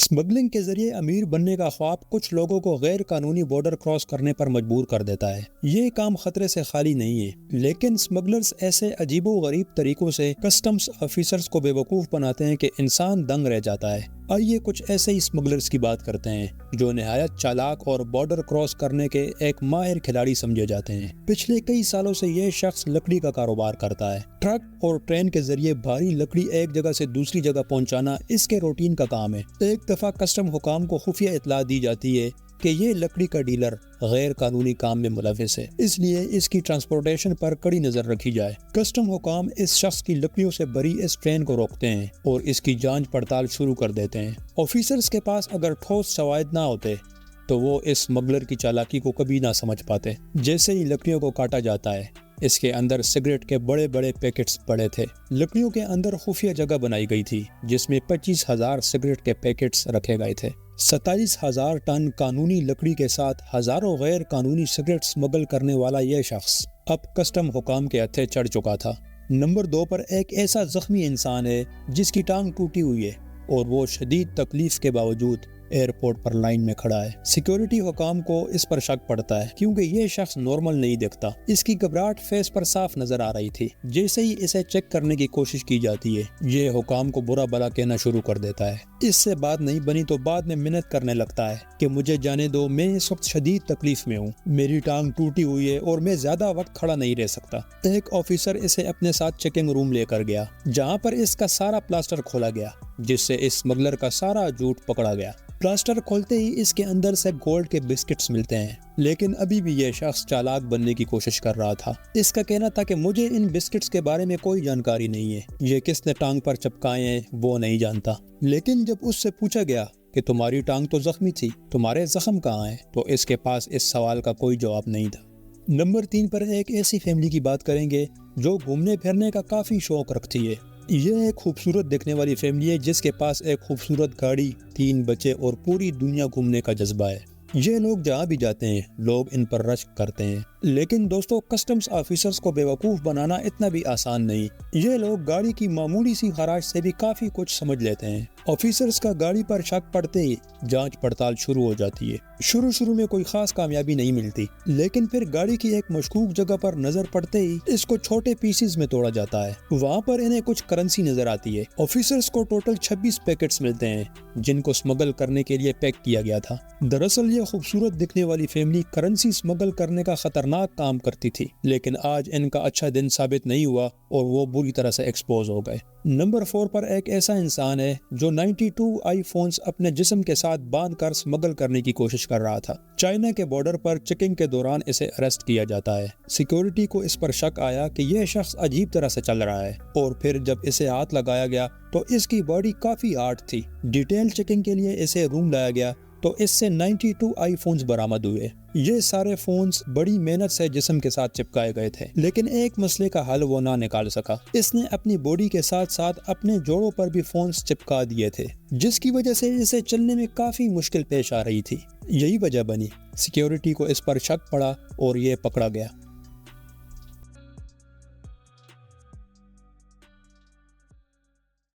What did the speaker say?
Smuggling के जरिए अमीर बनने का ख्वाब कुछ लोगों को गैर कानूनी बॉर्डर क्रॉस करने पर मजबूर कर देता है। ये काम खतरे से खाली नहीं है, लेकिन स्मगलर्स ऐसे अजीबो गरीब तरीकों से कस्टम्स ऑफिसर्स को बेवकूफ़ बनाते हैं कि इंसान दंग रह जाता है। आइए कुछ ऐसे ही स्मगलर्स की बात करते हैं जो निहायत चालाक और बॉर्डर क्रॉस करने के एक माहिर खिलाड़ी समझे जाते हैं। पिछले कई सालों से ये शख्स लकड़ी का कारोबार करता है। ट्रक और ट्रेन के जरिए भारी लकड़ी एक जगह से दूसरी जगह पहुंचाना इसके रूटीन का काम है। एक दफा कस्टम हुकाम को खुफिया इतला दी जाती है कि ये लकड़ी का डीलर गैर कानूनी काम में मुलविस है, इसलिए इसकी ट्रांसपोर्टेशन पर कड़ी नजर रखी जाए। कस्टम हुकाम इस शख्स की लकड़ियों से भरी इस ट्रेन को रोकते हैं और इसकी जांच पड़ताल शुरू कर देते हैं। ऑफिसर्स के पास अगर ठोस शवाहिद ना होते तो वो इस स्मगलर की चालाकी को कभी ना समझ पाते। जैसे ही लकड़ियों को काटा जाता है, इसके अंदर सिगरेट के बड़े बड़े पैकेट्स पड़े थे। लकड़ियों के अंदर खुफिया जगह बनाई गई थी जिसमें 25,000 सिगरेट के पैकेट्स रखे गए थे। 27,000 टन कानूनी लकड़ी के साथ हजारों गैर कानूनी सिगरेट स्मगल करने वाला यह शख्स अब कस्टम हुकाम के हत्थे चढ़ चुका था। नंबर 2 पर एक ऐसा जख्मी इंसान है जिसकी टांग टूटी हुई है और वो शदीद तकलीफ के बावजूद एयरपोर्ट पर लाइन में खड़ा है। सिक्योरिटी हुकाम को इस पर शक पड़ता है क्योंकि ये शख्स नॉर्मल नहीं दिखता। इसकी घबराहट फेस पर साफ नजर आ रही थी। जैसे ही इसे चेक करने की कोशिश की जाती है, ये हुकाम को बुरा भला कहना शुरू कर देता है। इससे बात नहीं बनी तो बाद में मिन्नत करने लगता है कि मुझे जाने दो, मैं इस वक्त शदीद तकलीफ में हूँ, मेरी टांग टूटी हुई है और मैं ज्यादा वक्त खड़ा नहीं रह सकता। एक ऑफिसर इसे अपने साथ चेकिंग रूम लेकर गया जहाँ पर इसका सारा प्लास्टर खोला गया, जिससे इस स्मगलर का सारा झूठ पकड़ा गया। प्लास्टर खोलते ही इसके अंदर से गोल्ड के बिस्किट्स मिलते हैं, लेकिन अभी भी यह शख्स चालाक बनने की कोशिश कर रहा था। इसका कहना था कि मुझे इन बिस्किट्स के बारे में कोई जानकारी नहीं है, ये किसने टांग पर चिपकाए हैं वो नहीं जानता। लेकिन जब उससे पूछा गया कि तुम्हारी टांग तो जख्मी थी, तुम्हारे जख्म कहाँ हैं, तो इसके पास इस सवाल का कोई जवाब नहीं था। नंबर 3 पर एक ऐसी फैमिली की बात करेंगे जो घूमने फिरने का काफी शौक रखती है। यह एक खूबसूरत दिखने वाली फैमिली है जिसके पास एक खूबसूरत गाड़ी, 3 बच्चे और पूरी दुनिया घूमने का जज्बा है। ये लोग जहाँ भी जाते हैं लोग इन पर रश्क करते हैं। लेकिन दोस्तों, कस्टम्स ऑफिसर्स को बेवकूफ़ बनाना इतना भी आसान नहीं। ये लोग गाड़ी की मामूली सी खराश से भी काफ़ी कुछ समझ लेते हैं। ऑफिसर्स का गाड़ी पर शक पड़ते ही जांच पड़ताल शुरू हो जाती है। शुरू में कोई खास कामयाबी नहीं मिलती, लेकिन फिर गाड़ी की एक मशकूक जगह पर नजर पड़ते ही इसको छोटे पीसेस में तोड़ा जाता है। वहाँ पर इन्हें कुछ करेंसी नजर आती है। ऑफिसर्स को टोटल 26 पैकेट्स मिलते हैं जिनको स्मगल करने के लिए पैक किया गया था। दरअसल ये खूबसूरत दिखने वाली फैमिली करेंसी स्मगल करने का खतरनाक काम करती थी, लेकिन आज इनका अच्छा दिन साबित नहीं हुआ और वो बुरी तरह से एक्सपोज हो गए। नंबर 4 पर एक ऐसा इंसान है जो 92 आईफोन्स अपने जिस्म के साथ बांध कर स्मगल करने की कोशिश कर रहा था। चाइना के बॉर्डर पर चेकिंग के दौरान इसे अरेस्ट किया जाता है। सिक्योरिटी को इस पर शक आया कि यह शख्स अजीब तरह से चल रहा है और फिर जब इसे हाथ लगाया गया तो इसकी बॉडी काफी आर्ट थी। डिटेल चेकिंग के लिए इसे रूम लाया गया तो इससे 92 आईफोन्स बरामद हुए। ये सारे फोन्स बड़ी मेहनत से जिस्म के साथ चिपकाए गए थे, लेकिन एक मसले का हल वो ना निकाल सका। इसने अपनी बॉडी के साथ साथ अपने जोड़ों पर भी फोन्स चिपका दिए थे, जिसकी वजह से इसे चलने में काफी मुश्किल पेश आ रही थी। यही वजह बनी, सिक्योरिटी को इस पर शक पड़ा और ये पकड़ा गया।